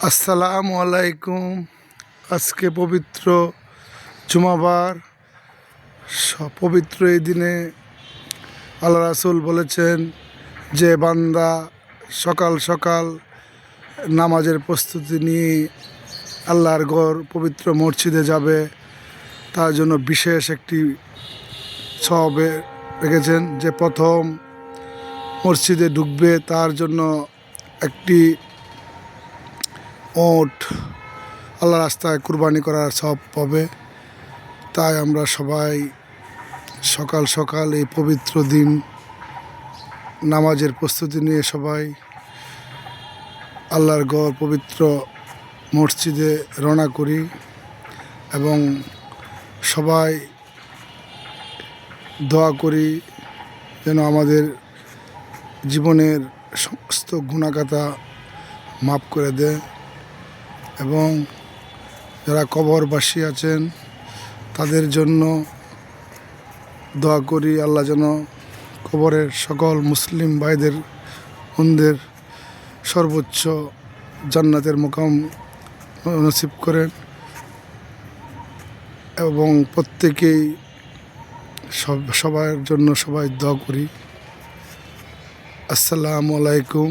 আসসালামু আলাইকুম। আজকে পবিত্র জুমাবার। পবিত্র এই দিনে আল্লাহ রাসূল বলেছেন যে বান্দা সকাল সকাল নামাজের প্রস্তুতি নিয়ে আল্লাহর ঘর পবিত্র মসজিদে যাবে, তার জন্য বিশেষ একটি সওয়াবে রেখেছেন। যে প্রথম মসজিদে ঢুকবে তার জন্য একটি ওট আল্লাহ রাস্তায় কুরবানি করার সব পাবে। তাই আমরা সবাই সকাল সকাল এই পবিত্র দিন নামাজের প্রস্তুতি নিয়ে সবাই আল্লাহর ঘর পবিত্র মসজিদে রওনা করি এবং সবাই দোয়া করি যেন আমাদের জীবনের সমস্ত গুনাহগাতা মাফ করে দেয় এবং যারা কবরবাসী আছেন তাদের জন্য দোয়া করি আল্লাহ যেন কবরের সকল মুসলিম ভাইদের বোনদের সর্বোচ্চ জান্নাতের মুকাম নসিব করেন এবং প্রত্যেকেই সবার জন্য সবাই দোয়া করি। আসসালামু আলাইকুম।